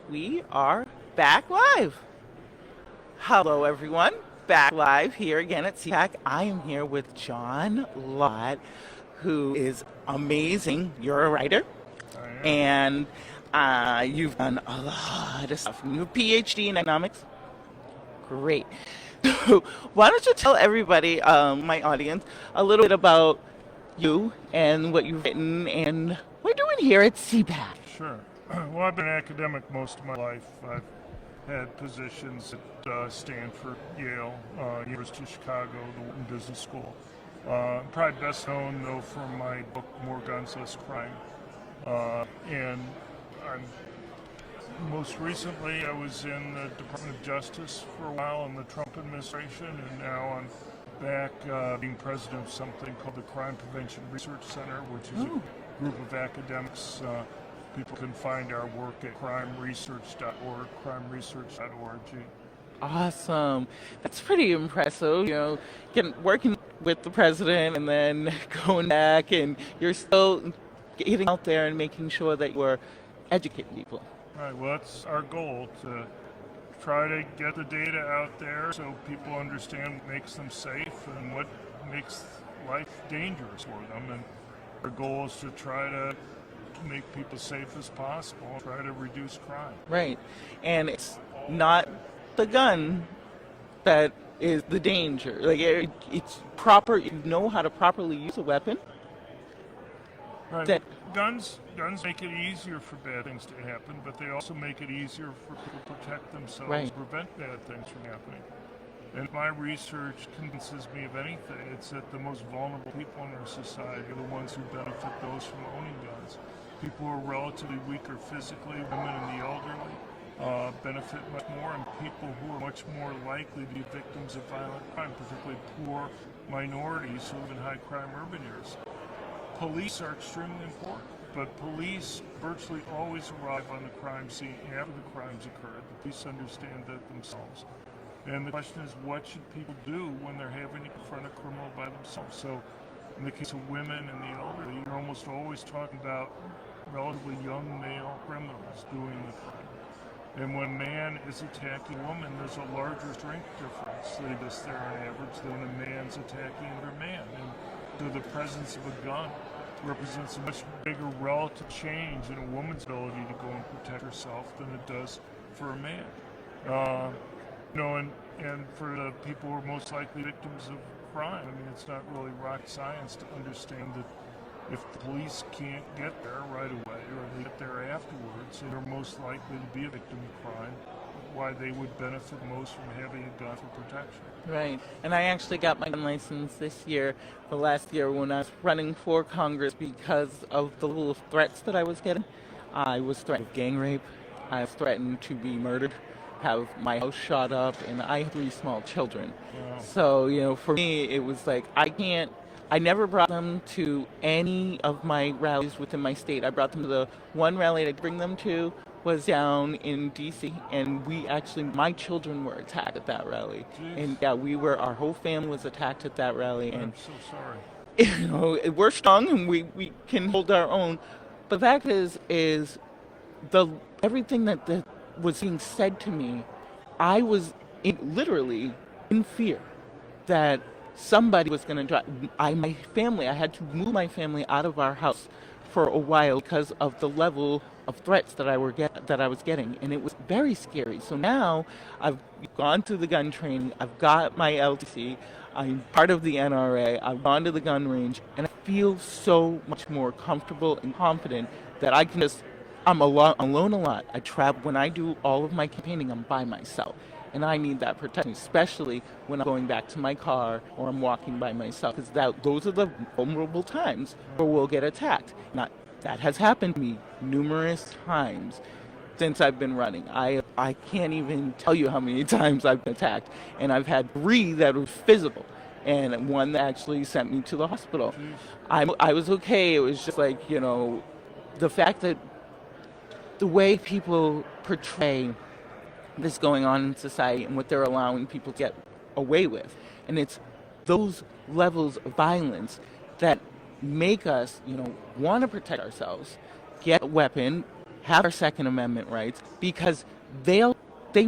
We are back live. Hello, everyone. Back live here again at CPAC. I am here with John Lott, who is amazing. You're a writer, I am. and you've done a lot of stuff. You have a PhD in economics. Great. Why don't you tell everybody, my audience, a little bit about you and what you've written and what you're doing here at CPAC? Sure. Well, I've been an academic most of my life. I've had positions at Stanford, Yale, University of Chicago, the Wharton Business School. Probably best known, though, for my book, More Guns, Less Crime. And most recently, I was in the Department of Justice for a while in the Trump administration, and now I'm back being president of something called the Crime Prevention Research Center, which is a group of academics. People can find our work at crimeresearch.org, crimeresearch.org. Awesome. That's pretty impressive. Working with the president and then going back, and you're still getting out there and making sure that you're educating people. Right, well, that's our goal, to try to get the data out there so people understand what makes them safe and what makes life dangerous for them. And our goal is to try to make people safe as possible, try to reduce crime. Right. And it's not the gun that is the danger. It's proper, you know how to properly use a weapon. Right. That Guns make it easier for bad things to happen, but they also make it easier for people to protect themselves, Right. prevent bad things from happening. And my research convinces me of anything, it's that the most vulnerable people in our society are the ones who benefit those from owning guns. People who are relatively weaker physically, women and the elderly, benefit much more, and people who are much more likely to be victims of violent crime, particularly poor minorities who live in high crime urban areas. Police are extremely important, but police virtually always arrive on the crime scene after the crimes occurred. The police understand that themselves. And the question is, what should people do when they're having to confront a criminal by themselves? So in the case of women and the elderly, you're almost always talking about relatively young male criminals doing the crime. And when a man is attacking a woman, there's a larger strength difference there on average than a man's attacking another man. And so the presence of a gun represents a much bigger relative change in a woman's ability to go and protect herself than it does for a man. And for the people who are most likely victims of crime, it's not really rocket science to understand that if the police can't get there right away, or they get there afterwards, they're most likely to be a victim of crime, why they would benefit most from having a gun for protection. Right. And I actually got my gun license this year, or last year, when I was running for Congress because of the little threats that I was getting. I was threatened with gang rape. I was threatened to be murdered, have my house shot up, and I have 3 small children. Wow. So, for me, it was like, I never brought them to any of my rallies within my state. I brought them to the one rally I'd bring them to was down in DC, and my children were attacked at that rally. Jeez. And yeah, our whole family was attacked at that rally. I'm And so sorry. we're strong and we can hold our own. But the fact is everything that was being said to me, I was literally in fear that somebody was going to drive. I had to move my family out of our house for a while because of the level of threats that I was getting, and it was very scary. So now I've gone through the gun training. I've got my LTC. I'm part of the NRA. I've gone to the gun range, and I feel so much more comfortable and confident that I'm alone a lot. I travel when I do all of my campaigning. I'm by myself. And I need that protection, especially when I'm going back to my car or I'm walking by myself, because those are the vulnerable times where we'll get attacked. That has happened to me numerous times since I've been running. I can't even tell you how many times I've been attacked, and I've had 3 that were physical, and one that actually sent me to the hospital. I was okay. It was just like, the fact that the way people portray this going on in society and what they're allowing people to get away with. And it's those levels of violence that make us, want to protect ourselves, get a weapon, have our Second Amendment rights because they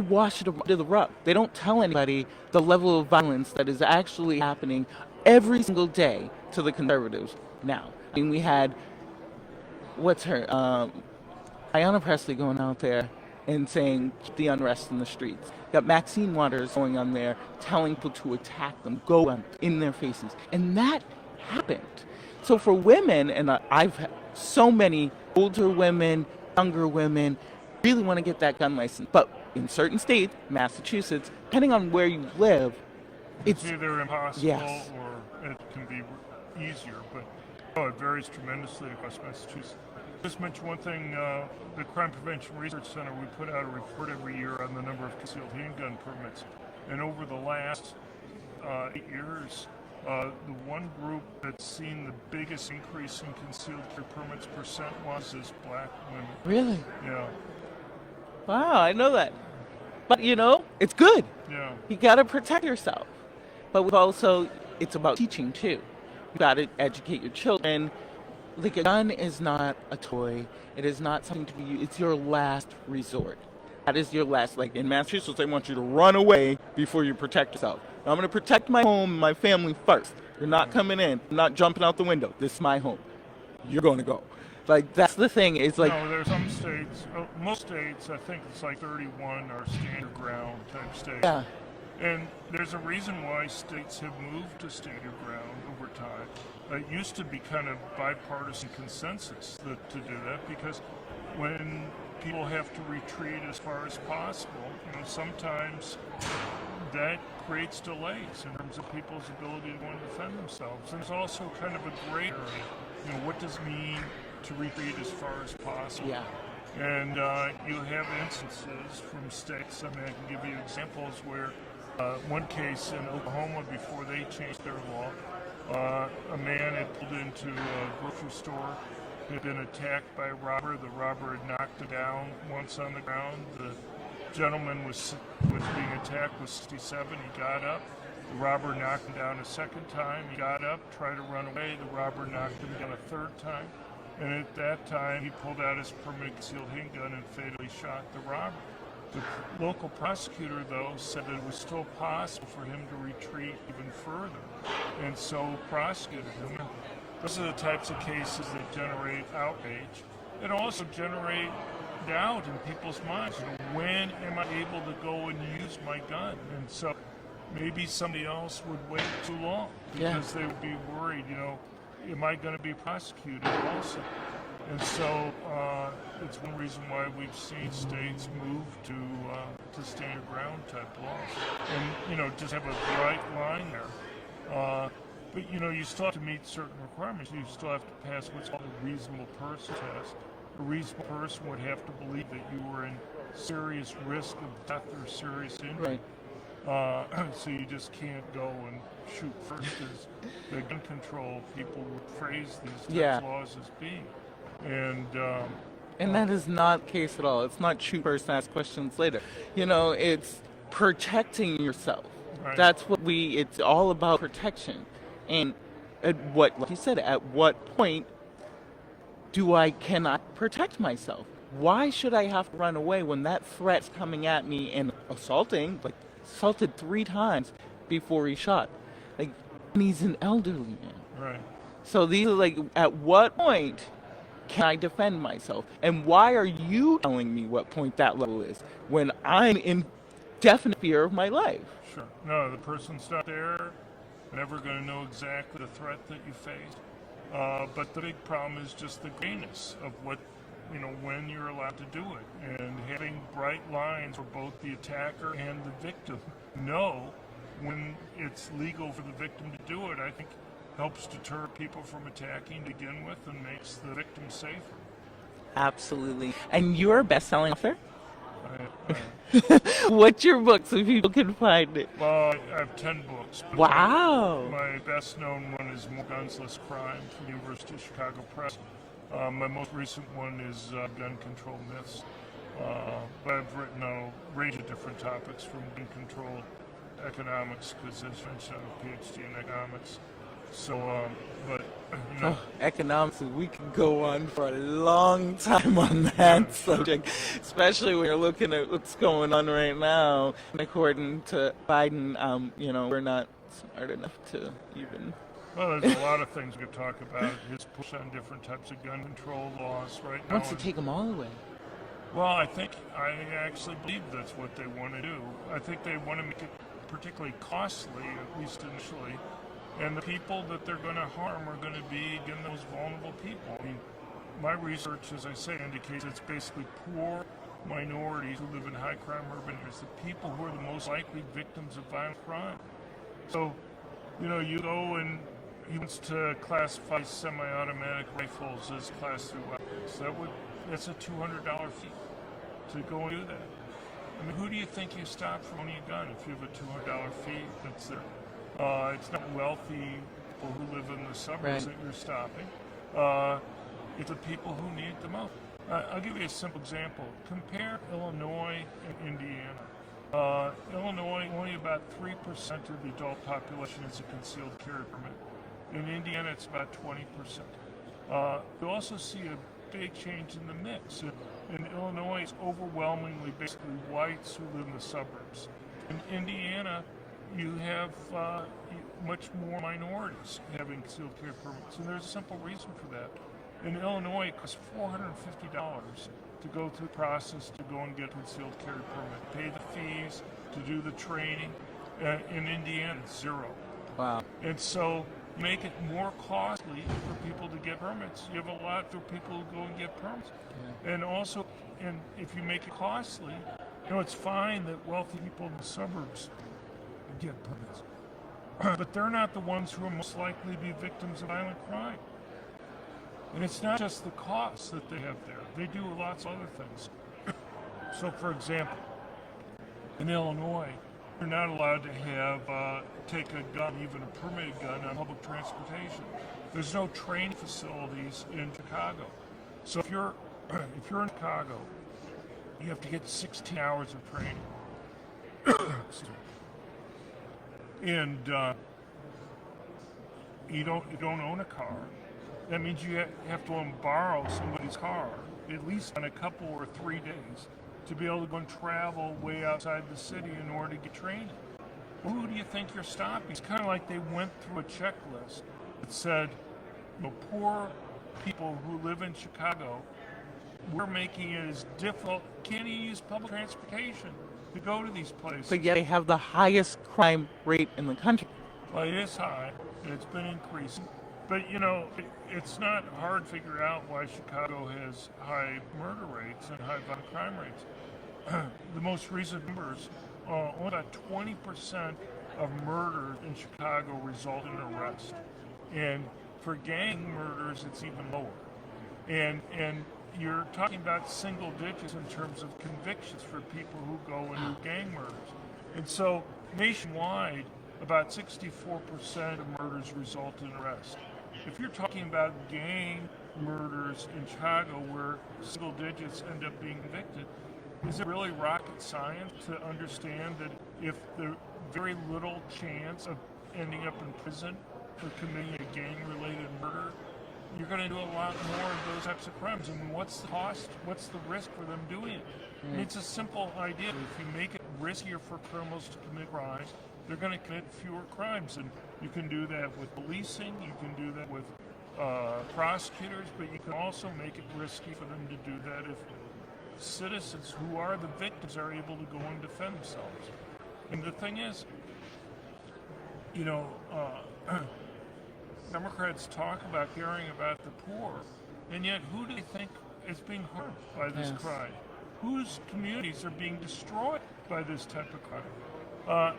wash it under the rug. They don't tell anybody the level of violence that is actually happening every single day to the conservatives now. I mean, we had what's her Ayanna Pressley going out there and saying keep the unrest in the streets. Got Maxine Waters going on there telling people to attack them, go on in their faces, and that happened. So for women, and I've had so many older women, younger women, really want to get that gun license, but in certain states, Massachusetts, depending on where you live, It's either impossible yes. or it can be easier, but it varies tremendously across Massachusetts. Just mention one thing, the Crime Prevention Research Center, we put out a report every year on the number of concealed handgun permits. And over the last 8 years, the one group that's seen the biggest increase in concealed carry permits percent-wise is black women. Really? Yeah. Wow, I know that. But it's good. Yeah. You got to protect yourself. But we've also, it's about teaching too. You got to educate your children. Like a gun is not a toy. It is not something to be used. It's your last resort. That is your last. Like in Massachusetts, they want you to run away before you protect yourself. Now, I'm going to protect my home, my family first. You're not coming in. I'm not jumping out the window. This is my home. You're going to go. Like that's the thing. It's like no, there's some states. Most states, I think it's like 31 are stand your ground type states. yeah, And there's a reason why states have moved to stand your ground over time. It used to be kind of bipartisan consensus to do that because when people have to retreat as far as possible, sometimes that creates delays in terms of people's ability to go and defend themselves. There's also kind of a gray area. What does it mean to retreat as far as possible? yeah. And you have instances from states, I can give you examples where one case in Oklahoma before they changed their law, a man had pulled into a grocery store, had been attacked by a robber. The robber had knocked him down once on the ground. The gentleman was being attacked was 67. He got up. The robber knocked him down a second time. He got up, tried to run away. The robber knocked him down a third time. And at that time, he pulled out his permanent concealed handgun and fatally shot the robber. The local prosecutor, though, said that it was still possible for him to retreat even further, and so prosecuted him. Those are the types of cases that generate outrage and also generate doubt in people's minds. When am I able to go and use my gun? And so maybe somebody else would wait too long because they would be worried, am I going to be prosecuted also? And so it's one reason why we've seen states move to stand your ground type laws, and just have a bright line there. But you still have to meet certain requirements. You still have to pass what's called a reasonable person test. A reasonable person would have to believe that you were in serious risk of death or serious injury. Right. So you just can't go and shoot first, as the gun control people would phrase these types of laws as being. And that is not the case at all. It's not shoot first, ask questions later. It's protecting yourself. Right. That's what it's all about protection. And like you said, at what point cannot protect myself? Why should I have to run away when that threat's coming at me and assaulted 3 times before he shot? And he's an elderly man. Right. So these are at what point can I defend myself? And why are you telling me what point that level is when I'm in definite fear of my life? Sure. No, the person's not there, never going to know exactly the threat that you face. But the big problem is just the grayness of what, when you're allowed to do it. And having bright lines for both the attacker and the victim know when it's legal for the victim to do it, I think helps deter people from attacking to begin with and makes the victim safer. Absolutely. And you're a best-selling author? I What's your book so people can find it? Well, I have 10 books. Wow. My best-known one is More Guns, Less Crime from the University of Chicago Press. My most recent one is Gun Control Myths. But I've written on a range of different topics from gun control, economics, because as mentioned, I have a PhD in economics, So, but Oh, economics, we could go on for a long time on that subject, especially when you're looking at what's going on right now. According to Biden, we're not smart enough to even. well, there's a lot of things we could talk about. His push on different types of gun control laws right now. Wants to take them all away. Well, I actually believe that's what they want to do. I think they want to make it particularly costly, at least initially. And the people that they're going to harm are going to be, again, those vulnerable people. I mean, my research, as I say, indicates it's basically poor minorities who live in high crime urban areas, the people who are the most likely victims of violent crime. So, you go and he wants to classify semi-automatic rifles as Class 3 weapons. That's a $200 fee to go and do that. I mean, who do you think you stop from owning a gun if you have a $200 fee that's there? It's not wealthy people who live in the suburbs that you're stopping. It's the people who need it the most. I'll give you a simple example. Compare Illinois and Indiana. Illinois, only about 3% of the adult population has a concealed carry permit. In Indiana, it's about 20%. You also see a big change in the mix. In Illinois, it's overwhelmingly basically whites who live in the suburbs. In Indiana, you have much more minorities having concealed carry permits, and there's a simple reason for that. In Illinois, it costs $450 to go through the process to go and get a concealed carry permit, pay the fees, to do the training. In Indiana, it's $0. Wow. And so you make it more costly for people to get permits. You have a lot for people who go and get permits. Yeah. And also, if you make it costly, it's fine that wealthy people in the suburbs get permits. But they're not the ones who are most likely to be victims of violent crime. And it's not just the costs that they have there. They do lots of other things. So, for example, in Illinois, you're not allowed to take a gun, even a permitted gun, on public transportation. There's no training facilities in Chicago. So if you're in Chicago, you have to get 16 hours of training. And you don't own a car. That means you have to borrow somebody's car, at least on a couple or 3 days, to be able to go and travel way outside the city in order to get training. Well, who do you think you're stopping? It's kind of like they went through a checklist that said, poor people who live in Chicago, we're making it as difficult. Can't you use public transportation to go to these places? But yet they have the highest crime rate in the country. Well, it is high, and it's been increasing. But, it's not hard to figure out why Chicago has high murder rates and high violent crime rates. The most recent numbers, only about 20% of murders in Chicago result in arrest. And for gang murders, it's even lower. And you're talking about single digits in terms of convictions for people who go and do gang murders. And so nationwide, about 64% of murders result in arrest. If you're talking about gang murders in Chicago where single digits end up being convicted, is it really rocket science to understand that if there's very little chance of ending up in prison for committing a gang-related murder, you're going to do a lot more of those types of crimes? I mean, what's the cost? What's the risk for them doing it? I mean, it's a simple idea. If you make it riskier for criminals to commit crimes, they're going to commit fewer crimes. And you can do that with policing, you can do that with prosecutors, but you can also make it risky for them to do that if citizens who are the victims are able to go and defend themselves. And the thing is, Democrats talk about caring about the poor, and yet who do they think is being harmed by this crime? Whose communities are being destroyed by this type of crime?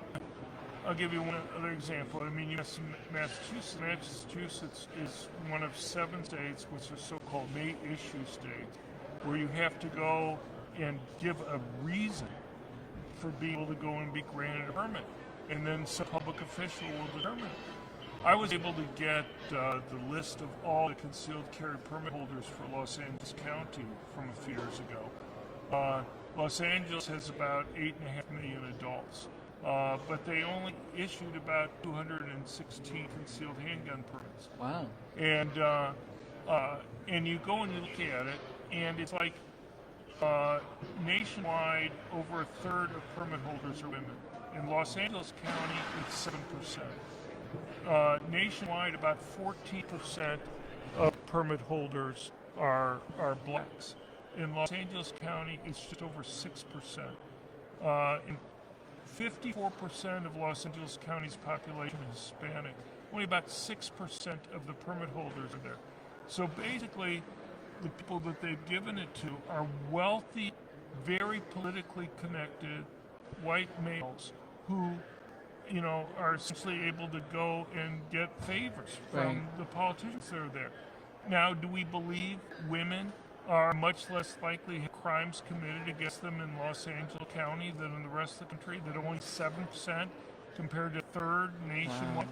I'll give you one other example. I mean, you have Massachusetts. Massachusetts is one of 7 states which are so-called may-issue states, where you have to go and give a reason for being able to go and be granted a permit, and then some public official will determine it. I was able to get the list of all the concealed carry permit holders for Los Angeles County from a few years ago. Los Angeles has about 8.5 million adults. but they only issued about 216 concealed handgun permits. Wow. And you go and you look at it, and it's like nationwide, over a third of permit holders are women. In Los Angeles County, it's 7%. Nationwide, about 14% of permit holders are blacks. In Los Angeles County, it's just over 6%. 54% of Los Angeles County's population is Hispanic. Only about 6% of the permit holders are there. So basically, the people that they've given it to are wealthy, very politically connected white males who, are essentially able to go and get favors from the politicians that are there. Now, do we believe women are much less likely to have crimes committed against them in Los Angeles County than in the rest of the country? That only 7% compared to third nationwide?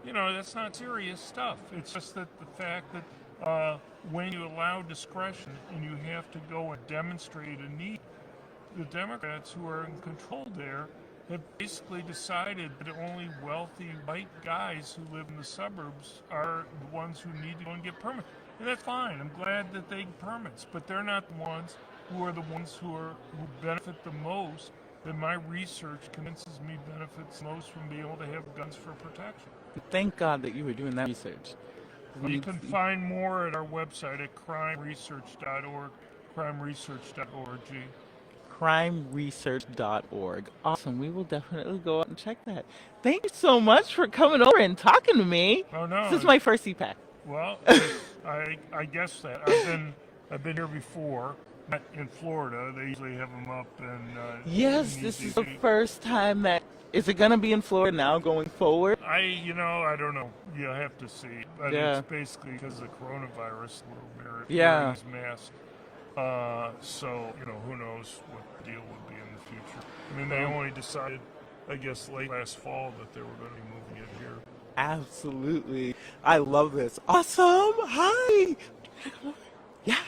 That's not serious stuff. It's just that the fact that when you allow discretion and you have to go and demonstrate a need, the Democrats who are in control there have basically decided that only wealthy white guys who live in the suburbs are the ones who need to go and get permits. And that's fine. I'm glad that they get permits, but they're not the ones who benefit the most. That my research convinces me benefits most from being able to have guns for protection. Thank God that you were doing that research. You can find more at our website at crimeresearch.org, crimeresearch.org. crimeresearch.org. Awesome. We will definitely go out and check that. Thank you so much for coming over and talking to me. Oh, no. This is my first CPAC. Well, I guess that. I've been here before. Not in Florida. They usually have them up in Yes, this is the first time that. Is it going to be in Florida now going forward? I don't know. You'll have to see. But it's basically because of the coronavirus we're wearing these masks. So, who knows what the deal would be in the future. I mean, they only decided, I guess, late last fall that they were going to be moving it here. Absolutely. I love this. Awesome. Hi. Yeah.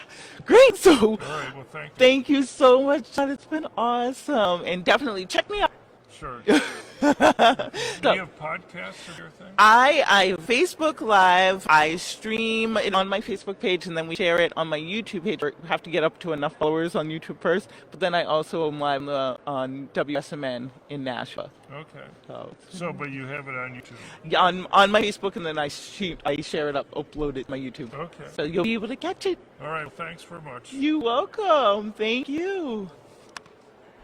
Great. So, all right. Well, thank you so much, John. It's been awesome. And definitely check me out. Sure. Do you have podcasts or your thing? I Facebook Live. I stream it on my Facebook page, and then we share it on my YouTube page. We have to get up to enough followers on YouTube first. But then I also am live on WSMN in Nashville. Okay. But you have it on YouTube? Yeah, on my Facebook, and then I share it up, upload it to my YouTube. Okay. So you'll be able to catch it. All right. Well, thanks very much. You're welcome. Thank you.